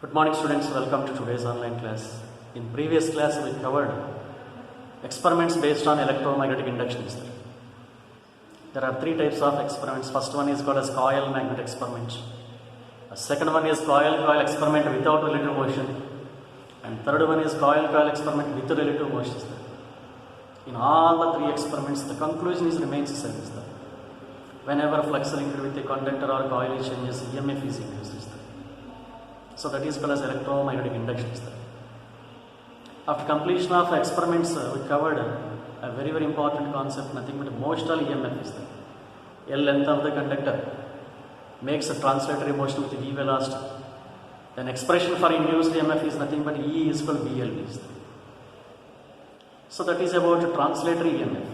Good morning students, welcome to today's online class. In previous class we covered experiments based on electromagnetic induction. There are three types of experiments. First one is called as coil magnet experiment. The second one is coil experiment without relative motion. And third one is coil experiment with relative motion. In all the three experiments the conclusion remains the same. Whenever flux linked with a conductor or coil changes, EMF is induced. So that is called as electromagnetic induction. After completion of experiments, we covered a very important concept, nothing but motional EMF is there. L length of the conductor makes a translatory motion with V velocity. Then expression for induced EMF is nothing but E is equal to BLV is there. So that is about translatory EMF.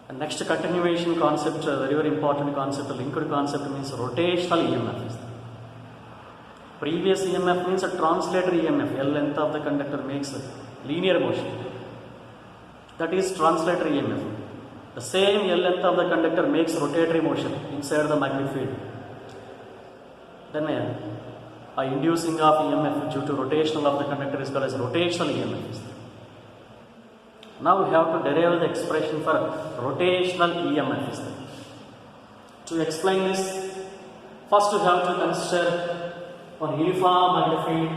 And next continuation concept, very important concept, linked concept means rotational EMF is there. Previous EMF means a translatory EMF. L length of the conductor makes a linear motion. That is translatory EMF. The same L length of the conductor makes rotatory motion inside the magnetic field. Then a inducing of EMF due to rotational of the conductor is called as rotational EMF. Now we have to derive the expression for rotational EMF. To explain this, first we have to consider one uniform magnetic field.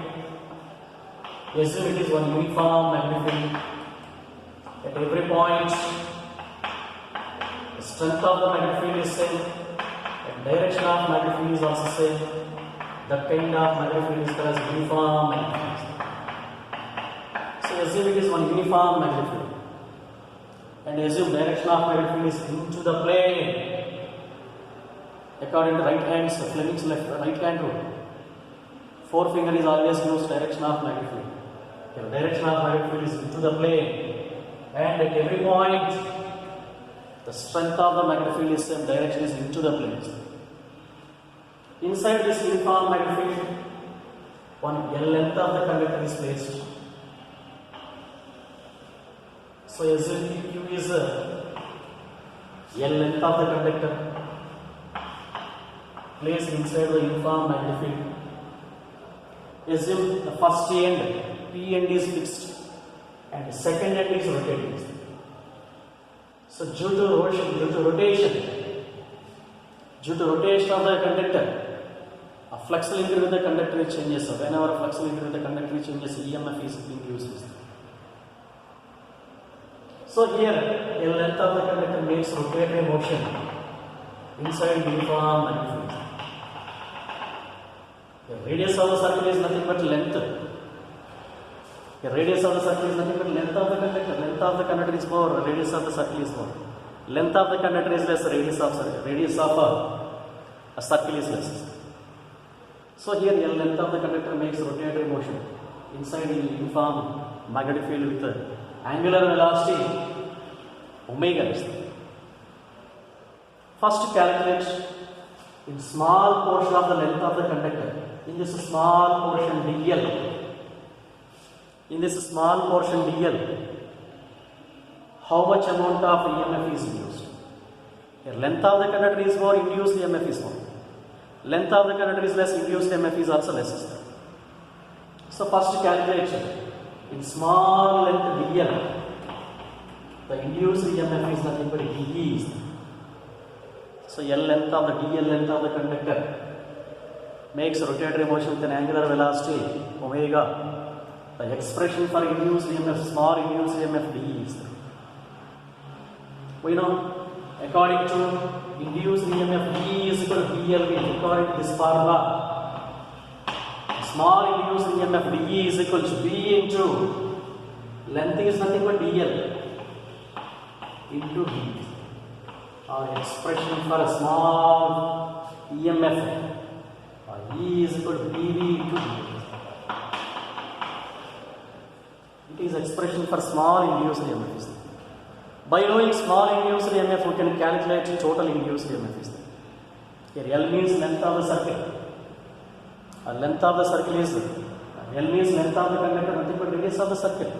Assume it is one uniform magnetic field. At every point, the strength of the magnetic field is same, the direction of magnetic field is also same. That kind of magnetic field is called as uniform magnetic field. So assume it is one uniform magnetic field. And assume direction of magnetic field is into the plane. According to right hands, Fleming's right hand rule. Forefinger is always used direction of magnetic field. The direction of magnetic field is into the plane. And at every point, the strength of the magnetic field is same, direction is into the plane. Inside this uniform magnetic field, one L length of the conductor is placed. So assume Q is L length of the conductor placed inside the uniform magnetic field. Assume the first end, P end is fixed and the second end is rotating. So due to rotation of the conductor, a flux linked with the conductor changes. So whenever flux linked with the conductor changes, EMF is induced. So here, L length of the conductor makes rotatory motion inside uniform magnetic field. The radius of the circle is nothing but length. The radius of the circle is nothing but length of the conductor. Length of the conductor is more, radius of the circle is more. Length of the conductor is less, radius of circle. Radius of a circle is less. So here, L length of the conductor makes rotatory motion inside the uniform magnetic field with angular velocity omega is there. First calculate in small portion of the length of the conductor. In this small portion dl, how much amount of EMF is induced? Here length of the conductor is more, induced EMF is more. Length of the conductor is less, induced EMF is also less. So first calculate in small length dl, the induced EMF is nothing but dE. So L length of the dl length of the conductor makes rotatory motion with an angular velocity omega. The expression for induced EMF, small induced EMF dE is there. We know according to induced EMF dE is equal to BLV. According to this formula, small induced EMF dE is equal to B into length is nothing but dl into D. Our expression for a small EMF E is equal to dV into D. It is expression for small induced EMF. By knowing small induced EMF, we can calculate total induced EMF. Here L means length of the circle. Length of the circle is L means length of the conductor, nothing but radius of the circle.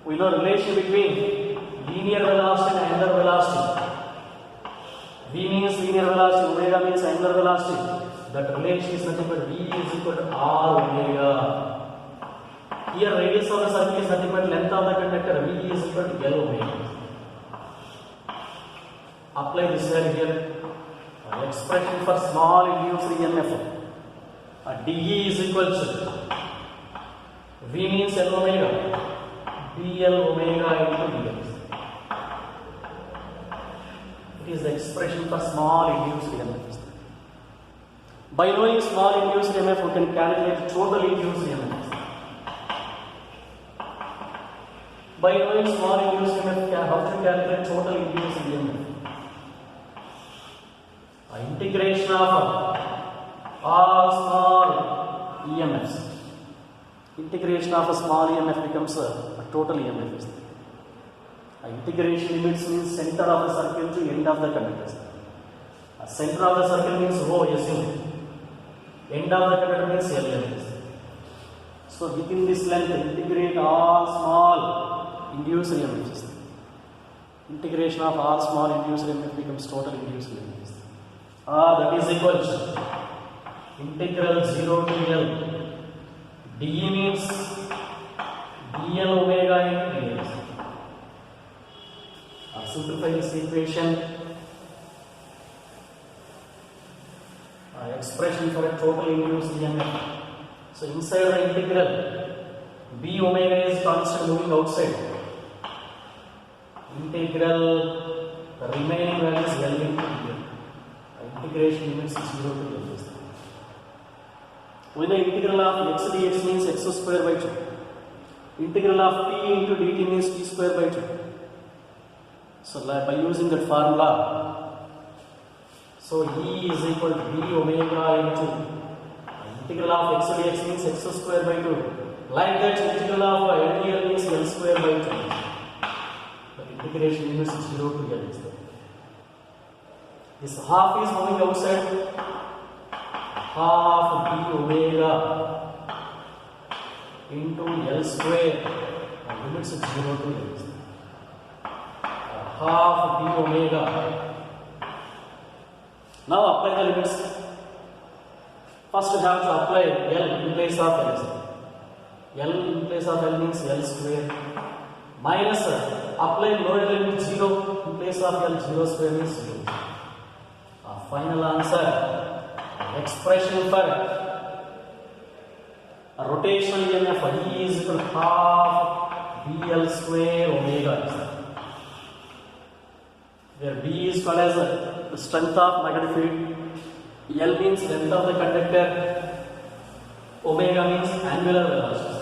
We know relation between linear velocity and angular velocity. V means linear velocity, omega means angular velocity. That relation is nothing but V is equal to R omega. Here radius of the circle is nothing but length of the conductor. V is equal to L omega. Apply this value here. Expression for small induced EMF. dE is equal to V means L omega. dL omega into dx. It is the expression for small induced EMF. By knowing small induced EMF, we can calculate total induced EMF. By knowing small induced EMF, how to calculate total induced EMF? Integration of all small EMFs. Integration of a small EMF becomes a total EMF. Integration limits means center of the circle to end of the conductor. Center of the circle means rho, assume. End of the conductor means L. So within this length, integrate all small induced EMFs. Integration of all small induced EMF becomes total induced EMFs. That is equal to integral 0 to L. dE means dL omega into dx. Simplify this equation. Expression for a total induced EMF. So inside the integral, B omega is constant moving outside. Integral, the remaining value is L into dl. Integration limits 0 to L. When the integral of x dx means x square by 2. Integral of t into dt means t square by 2. So by using that formula, so E is equal to d omega into integral of x dx means x square by 2. Like that, integral of LDL means L square by 2. But integration limits 0 to L. This half is moving outside. Half d omega into L square, limits 0 to L. Half d omega. Now apply the limits. First we have to apply L in place of L. L in place of L means L square. Minus apply lower limit 0 in place of L, 0 square means 0. Final answer, expression for a rotational EMF E is equal to half dl square omega, where B is called as the strength of magnetic field, L means length of the conductor, omega means angular velocity.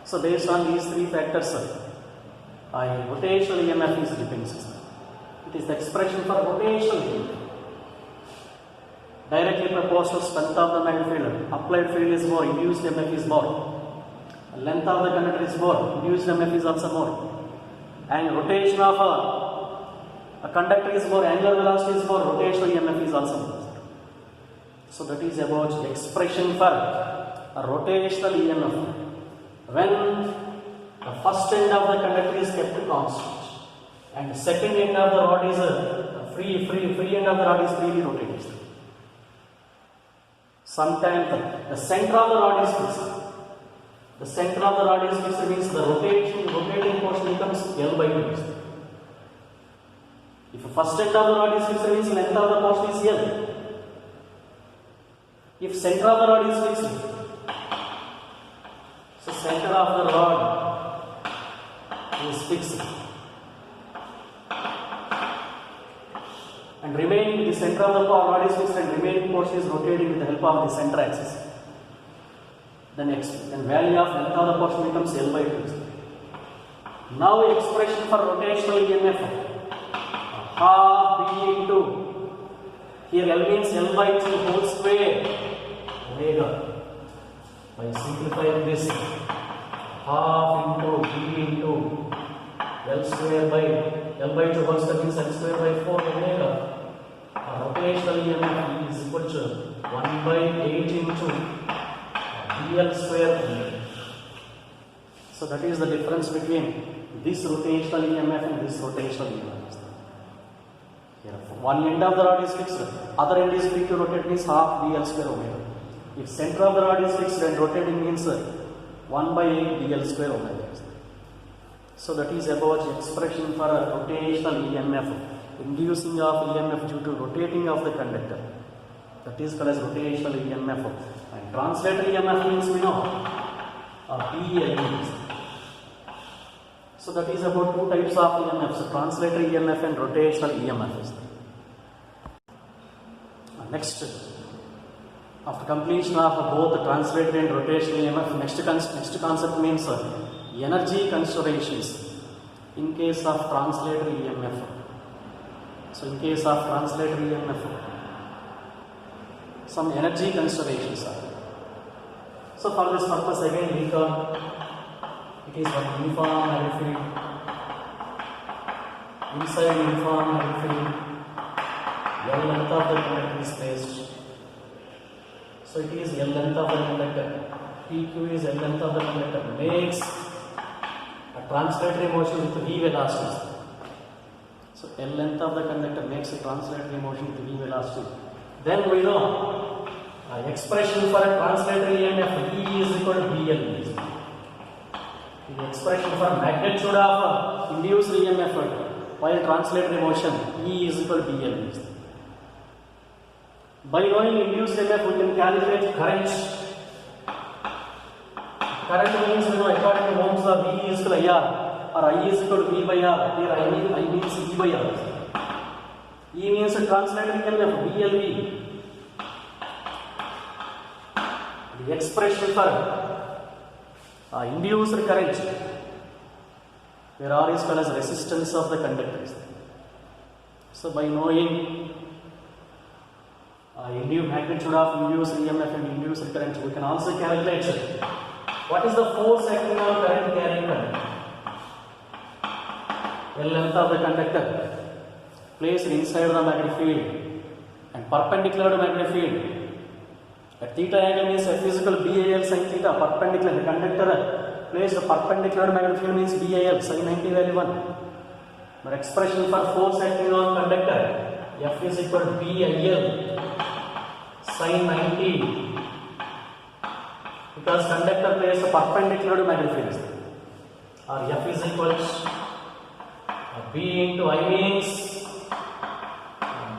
So based on these three factors, a rotational EMF is depends. It is the expression for rotational EMF. Directly proportional strength of the magnetic field. Applied field is more, induced EMF is more. Length of the conductor is more, induced EMF is also more. And rotation of a conductor is more, angular velocity is more, rotational EMF is also more. So that is about the expression for a rotational EMF. When the first end of the conductor is kept constant and the second end of the rod is free end of the rod is freely rotated. Sometimes the center of the rod is fixed. The center of the rod is fixed means the rotating portion becomes L by 2. If the first end of the rod is fixed means length of the portion is L. If center of the rod is fixed, so center of the rod is fixed. And remaining, the center of the rod is fixed and remaining portion is rotating with the help of the center axis. Then value of length of the portion becomes L by 2. Now expression for rotational EMF, half B into, here L means L by 2 whole square omega. By simplifying this, half into B into L square by L by 2 whole square means L square by 4 omega. Rotational EMF is equal to 1 by 8 into dl square omega. So that is the difference between this rotational EMF and this rotational EMF. Here. one end of the rod is fixed, other end is free to rotate means half dl square omega. If center of the rod is fixed and rotating means 1 by 8 dl square omega. So that is about the expression for a rotational EMF, inducing of EMF due to rotating of the conductor. That is called as rotational EMF. And translatory EMF means we know PLE. So that is about two types of EMFs, translatory EMF and rotational EMF. Next, after completion of both the translatory and rotational EMF, next concept means energy considerations in case of translatory EMF. So in case of translatory EMF, some energy considerations are. So for this purpose again we can, it is one uniform magnetic field, inside uniform magnetic field, L length of the conductor is placed. So it is L length of the conductor, PQ is L length of the conductor, makes a translatory motion with V velocity. So L length of the conductor makes a translatory motion with V velocity. Then we know expression for a translatory EMF E is equal to BL. The expression for magnitude of induced EMF while translatory motion E is equal to BL. By knowing induced EMF we can calculate current. Current means we know according to Ohm's law V is equal to IR or I is equal to V by R. Here I means E by R. E means a translatory EMF BLV. The expression for induced current, where R is called as resistance of the conductor. So by knowing magnitude of induced EMF and induced current, we can also calculate what is the force acting on current carrying current. L length of the conductor placed inside the magnetic field and perpendicular to magnetic field. At theta angle means F is equal to BAL sin theta, perpendicular. The conductor placed perpendicular to magnetic field means BAL sin 90 value 1. But expression for force acting on conductor, F is equal to BIL sin 90, because conductor placed perpendicular to magnetic field. Or F is equal to B into I means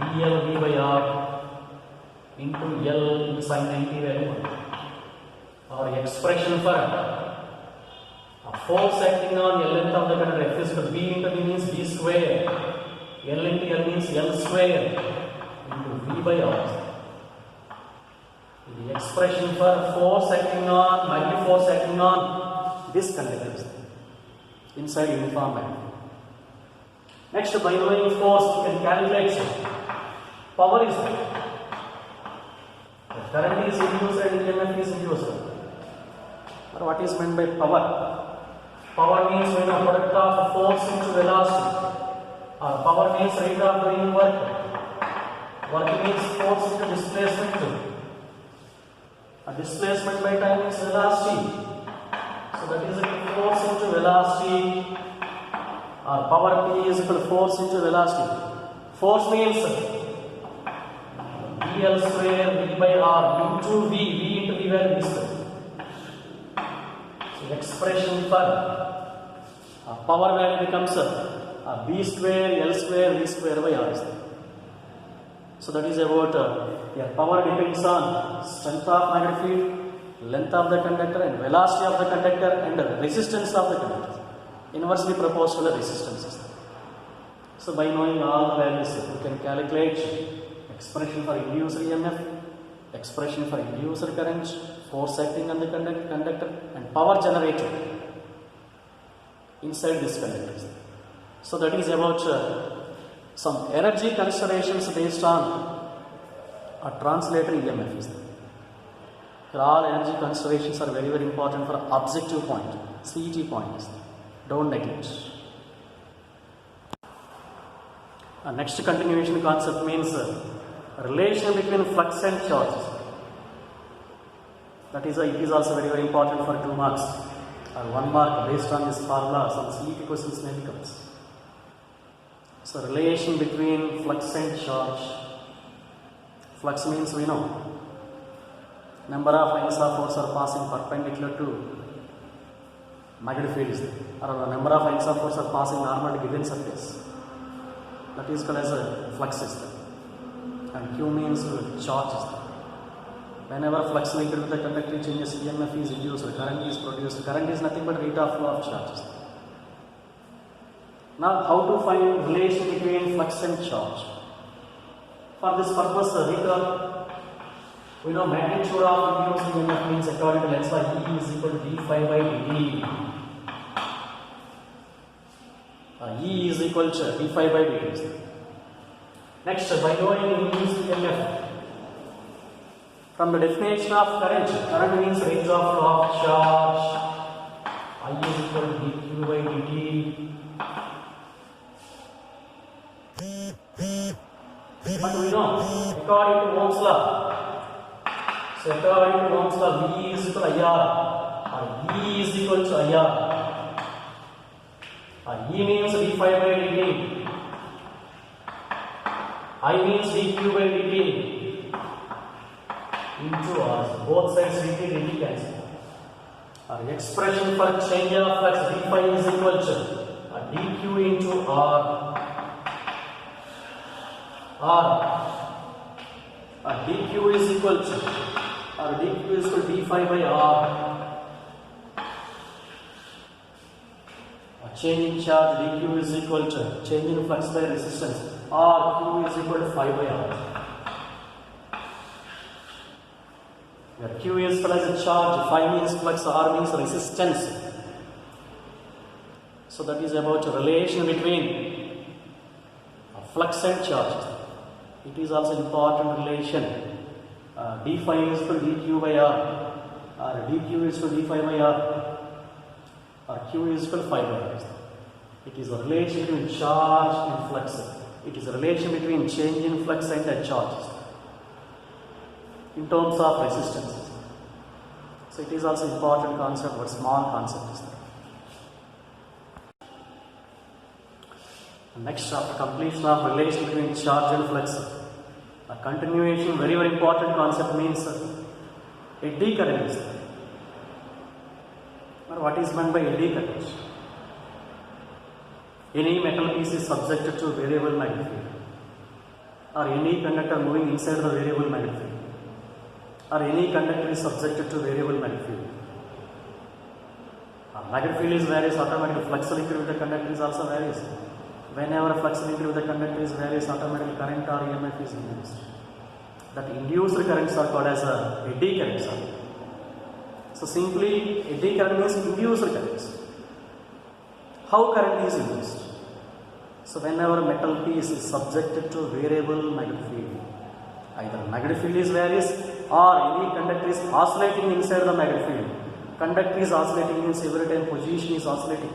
BL V by R into L into sin 90 value 1. Or expression for force acting on L length of the conductor, F is equal to B into B means B square, L into L means L square into V by R. The expression for force acting on, magnetic force acting on this conductor inside uniform magnet. Next, by knowing force, you can calculate power is there. The current is induced and EMF is induced. But what is meant by power? Power means we know product of force into velocity. Or power means rate of doing work. Work means force into displacement. A displacement by time is velocity. So that is force into velocity. Power P is equal to force into velocity. Force means BL square V by R into V into V value is square. So expression for power value becomes B square L square V square by R. So that is about power depends on strength of magnetic field, length of the conductor and velocity of the conductor and resistance of the conductor. Inversely proportional resistance. So by knowing all the values, we can calculate expression for induced EMF, expression for induced current, force acting on the conductor and power generated inside this conductor. So that is about some energy considerations based on a translatory EMF. All energy considerations are very, very important for objective point, CET point. Don't neglect. Next continuation concept means relation between flux and charge. That is, it is also very, very important for 2 marks or 1 mark based on this formula. Some CET questions may become. So relation between flux and charge. Flux means we know number of lines of force are passing perpendicular to magnetic field is there, or the number of lines of force are passing normal to given surface. That is called as a flux is there. And Q means charge is there. Whenever flux linked with the conductor changes, EMF is induced, current is produced. Current is nothing but rate of flow of charges. Now, how to find relation between flux and charge? For this purpose, we know magnitude of induced EMF means according to Lenz's law, E is equal to d phi by dt. E is equal to d phi by dt. Next, by knowing induced EMF, from the definition of current, current means range of flow of charge. I is equal to dq by dt. But we know, according to Ohm's law, so according to Ohm's law, V is equal to IR, or E is equal to IR. E means d phi by dt. I means dq by dt. Into R. Both sides dt cancel. Our expression for change of flux d phi is equal to dq into R. dq is equal to d phi by R. Change in charge dq is equal to change in flux by resistance. Q is equal to phi by R. Where Q is called as a charge, phi means flux, R means resistance. So that is about a relation between flux and charge. It is also important relation. D phi is equal to dq by R, or dq is equal to d phi by R, or Q is equal to phi by R. It is a relation between charge and flux. It is a relation between change in flux and a charge in terms of resistance. So it is also important concept, but small concept is there. Next, after completion of relation between charge and flux, a continuation, very very important concept means eddy current is there. But what is meant by eddy current? Any metal piece is subjected to variable magnetic field, or any conductor moving inside the variable magnetic field, or any conductor is subjected to variable magnetic field. Magnetic field is varies, automatically flux linked with the conductor is also varies. Whenever flux linked with the conductor is varies, automatically current or EMF is induced. That induced currents are called as eddy currents. So simply eddy current means induced currents. How current is induced? So whenever metal piece is subjected to variable magnetic field, either magnetic field is varies or any conductor is oscillating inside the magnetic field. Conductor is oscillating means every time position is oscillating.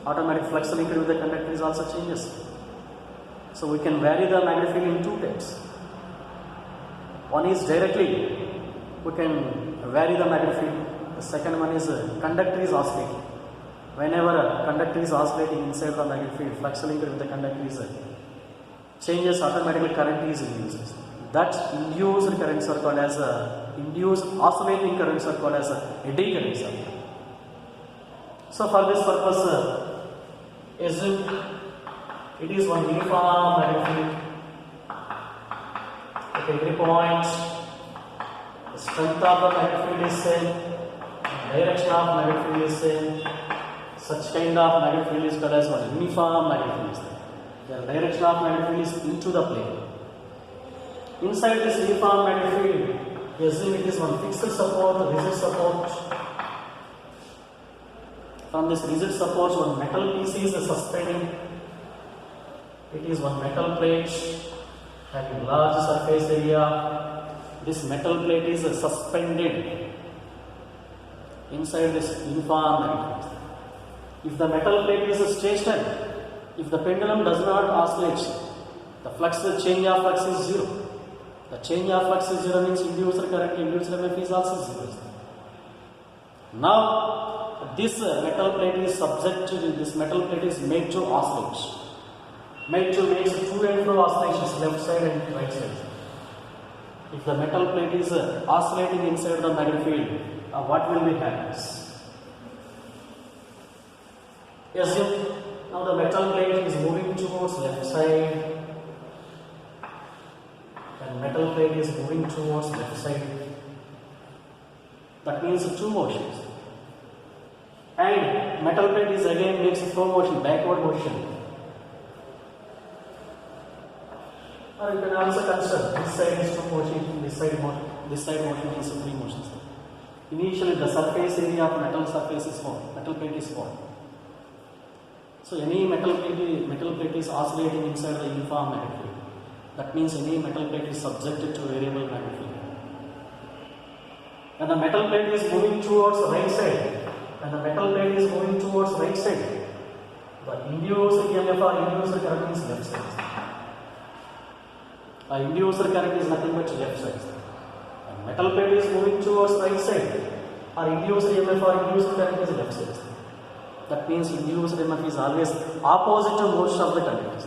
Automatic flux linked with the conductor is also changes. So we can vary the magnetic field in two types. One is directly we can vary the magnetic field. The second one is conductor is oscillating. Whenever a conductor is oscillating inside the magnetic field, flux linked with the conductor is changes, automatically current is induced. That induced currents are called as induced oscillating currents are called as eddy currents. So for this purpose, assume it is one uniform magnetic field. At every point, the strength of the magnetic field is same, direction of magnetic field is same. Such kind of magnetic field is called as one uniform magnetic field. The direction of magnetic field is into the plane. Inside this uniform magnetic field, assume it is one fixed support, rigid support. From this rigid support, one metal piece is suspending. It is one metal plate having large surface area. This metal plate is suspended inside this uniform magnetic field. If the metal plate is stationary, if the pendulum does not oscillate, the flux, the change of flux is zero. The change of flux is zero means induced current, induced EMF is also zero. Now, this metal plate is subject to, this metal plate is made to oscillate. made to make to and fro oscillations left side and right side. If the metal plate is oscillating inside the magnetic field, what will be happens? Assume now the metal plate is moving towards left side and metal plate is moving towards left side. That means two motions. And metal plate is again makes a flow motion, backward motion. Or you can also consider this side is two motion, this side motion is three motions. Initially the surface area of metal surface is small, metal plate is small. So any metal plate is oscillating inside the uniform magnetic field. That means any metal plate is subjected to variable magnetic field. And the metal plate is moving towards the right side. And the metal plate is moving towards right side. The induced EMF or induced current is left side. The induced current is nothing but left side. And metal plate is moving towards right side. Or induced EMF or induced current is left side. That means induced EMF is always opposite to most of the conductors.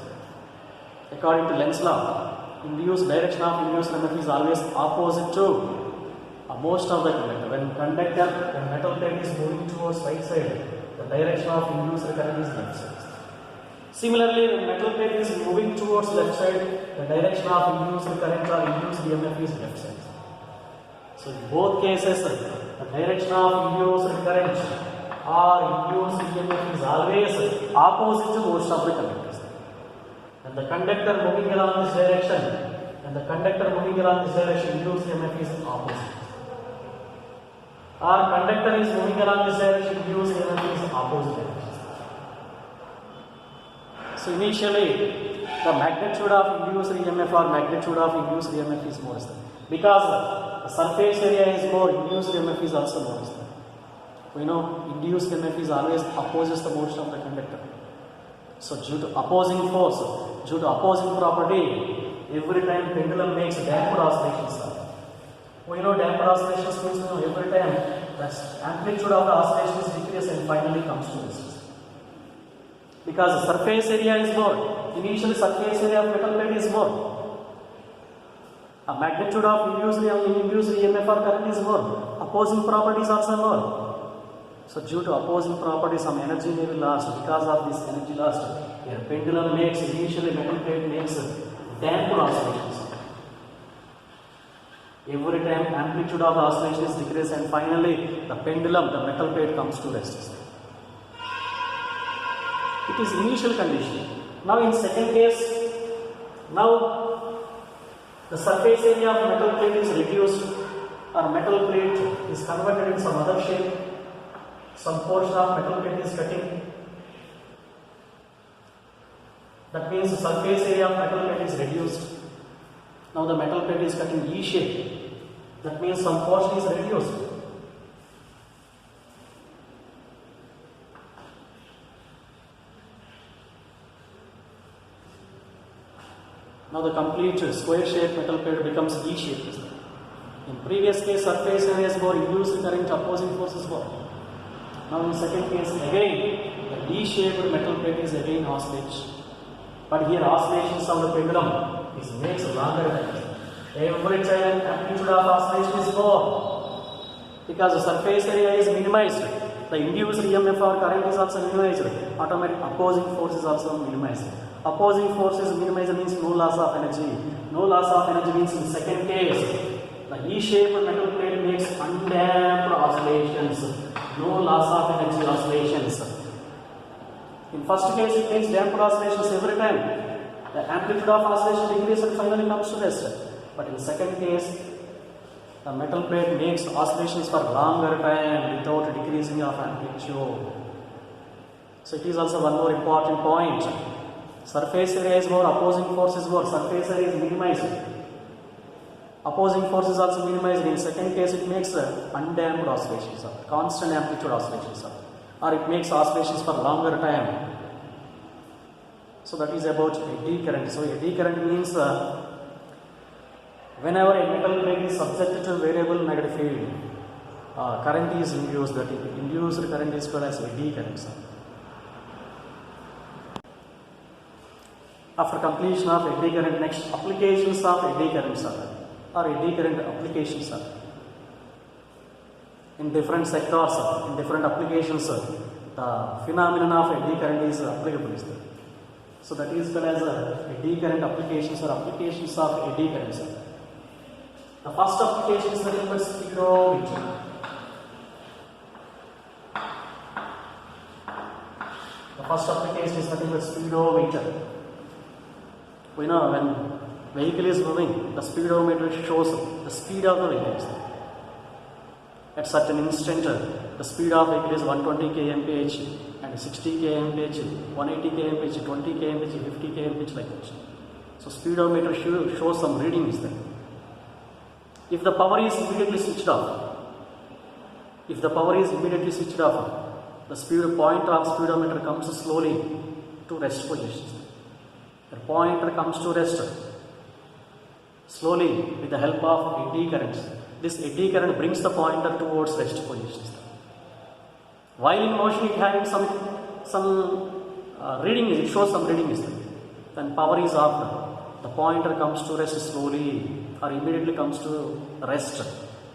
According to Lenz's law, induced direction of induced EMF is always opposite to most of the conductor. When metal plate is moving towards right side, the direction of induced current is left side. Similarly, when metal plate is moving towards left side, the direction of induced current or induced EMF is left side. So in both cases, the direction of induced current or induced EMF is always opposite to most of the conductors. And the conductor moving along this direction, induced EMF is opposite. Or conductor is moving along this direction, induced EMF is opposite direction. So initially, the magnitude of induced EMF or magnitude of induced EMF is more. Because the surface area is more, induced EMF is also more. We know induced EMF is always opposes the motion of the conductor. So due to opposing force, due to opposing property, every time pendulum makes damped oscillations. We know damped oscillations means every time the amplitude of the oscillation is decreased and finally comes to resistance. Because the surface area is more, initially surface area of metal plate is more. A magnitude of induced EMF or current is more. Opposing properties also more. So due to opposing properties, some energy may be lost. Because of this energy lost, a pendulum makes, initially metal plate makes damped oscillations. Every time amplitude of the oscillation is decreased and finally the pendulum, the metal plate comes to rest. It is initial condition. Now in second case, now the surface area of metal plate is reduced or metal plate is converted in some other shape. Some portion of metal plate is cutting. That means the surface area of metal plate is reduced. Now the metal plate is cutting E shape. That means some portion is reduced. Now the complete square shaped metal plate becomes E shaped. In previous case, surface area is more, induced current opposing force is more. Now in second case, again the E shaped metal plate is again oscillates. But here oscillations of the pendulum is makes longer time. Every time amplitude of oscillation is more. Because the surface area is minimized, the induced EMF or current is also minimized. Automatic opposing force is also minimized. Opposing force is minimized means no loss of energy. No loss of energy means in second case, the E-shaped metal plate makes undamped oscillations. No loss of energy oscillations. In first case, it makes damped oscillations every time. The amplitude of oscillation decreases and finally comes to rest. But in second case, the metal plate makes oscillations for longer time without decreasing of amplitude. So it is also one more important point. Surface area is more, opposing force is more. Surface area is minimized. Opposing force is also minimized. In second case, it makes undamped oscillations, constant amplitude oscillations, or it makes oscillations for longer time. So that is about eddy current. So eddy current means whenever a metal plate is subjected to variable magnetic field, current is induced. That induced current is called as eddy current. After completion of eddy current, next applications of eddy currents are there, or eddy current applications are there. In different sectors, in different applications, the phenomenon of eddy current is applicable. Is there. So that is called as eddy current applications or applications of eddy currents. The first application is nothing but speedometer. The first application is nothing but speedometer. We know when vehicle is moving, the speedometer shows the speed of the vehicle. At certain instant, the speed of vehicle is 120 kmph and 60 kmph, 180 kmph, 20 kmph, 50 kmph like that. So speedometer shows some readings there. If the power is immediately switched off, the speed pointer of speedometer comes slowly to rest position. The pointer comes to rest slowly with the help of eddy currents. This eddy current brings the pointer towards rest positions. While in motion, it having some reading. It shows some reading. When power is off, the pointer comes to rest slowly or immediately comes to rest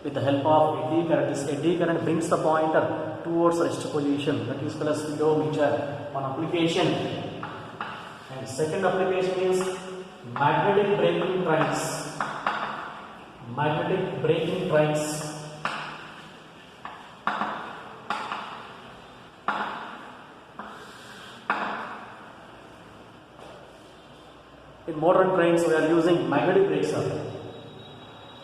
with the help of eddy current. This eddy current brings the pointer towards rest position. That is called as speedometer. One application. And second application is magnetic braking trains. Magnetic braking trains. In modern trains, we are using magnetic brakes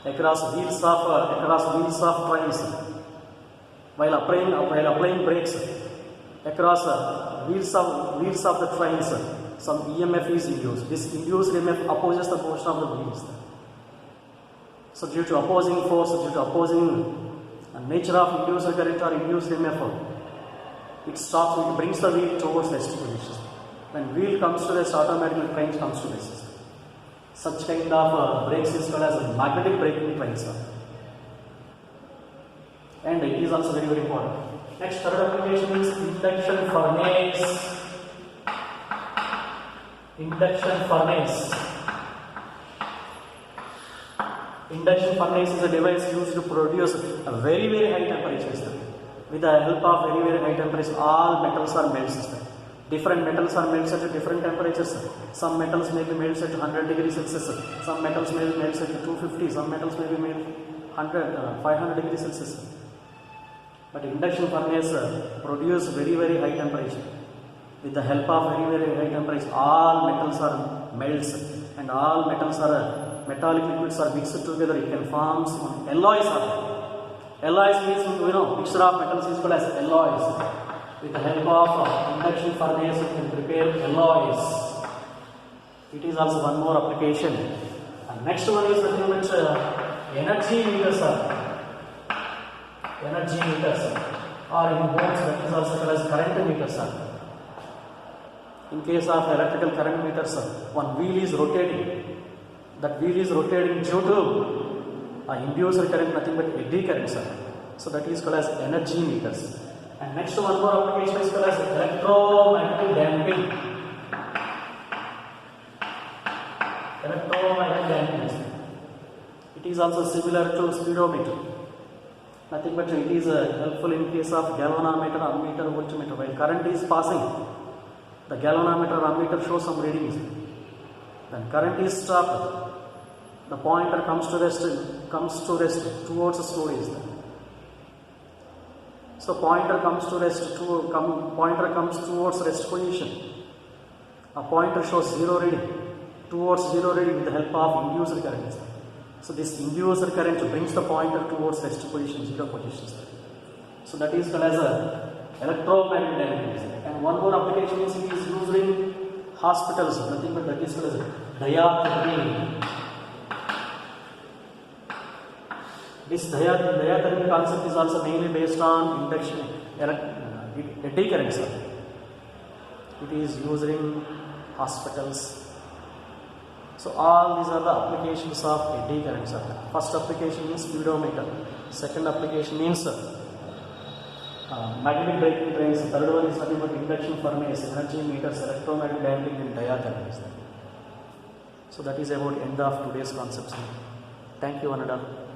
across wheels of trains. While applying brakes across wheels of the trains, some EMF is induced. This induced EMF opposes the motion of the wheels. So due to opposing force, due to opposing nature of induced current or induced EMF, it brings the wheel towards rest position. When wheel comes to rest, automatically train comes to rest. Such kind of brakes is called as magnetic braking trains. And it is also very, very important. Next, third application is induction furnace. Induction furnace. Induction furnace is a device used to produce a very, very high temperature. With the help of very, very high temperature, all metals are melted. Different metals are melted at different temperatures. Some metals may be melted at 100 degrees Celsius. Some metals may be melted at 250. Some metals may be melted at 500 degrees Celsius. But induction furnace produce very, very high temperature. With the help of very, very high temperature, all metals are melted and all metallic liquids are mixed together. It can form some alloys. Alloys means, mixture of metals is called as alloys. With the help of induction furnace, you can prepare alloys. It is also one more application. And next one is nothing but energy meters. Energy meters, or in homes that is also called as current meters. In case of electrical current meters, one wheel is rotating. That wheel is rotating due to induced current, nothing but eddy current. So that is called as energy meters. And next one more application is called as electromagnetic damping. Electromagnetic damping. It is also similar to speedometer. Nothing but it is helpful in case of galvanometer, ammeter, voltmeter. While current is passing, the galvanometer, ammeter shows some readings. When current is stopped, the pointer comes to rest towards the slow is there. So pointer comes towards rest position. A pointer shows zero reading with the help of induced current. So this induced current brings the pointer towards rest position, zero position. So that is called as electromagnetic damping. And one more application is it is used in hospitals. Nothing but that is called as diathermy. This diathermy concept is also mainly based on induction eddy currents. It is used in hospitals. So all these are the applications of eddy currents. First application is speedometer. Second application means magnetic braking trains. Third one is nothing but induction furnace, energy meters, electromagnetic damping, and diathermy. So that is about end of today's concepts. Thank you, one and all.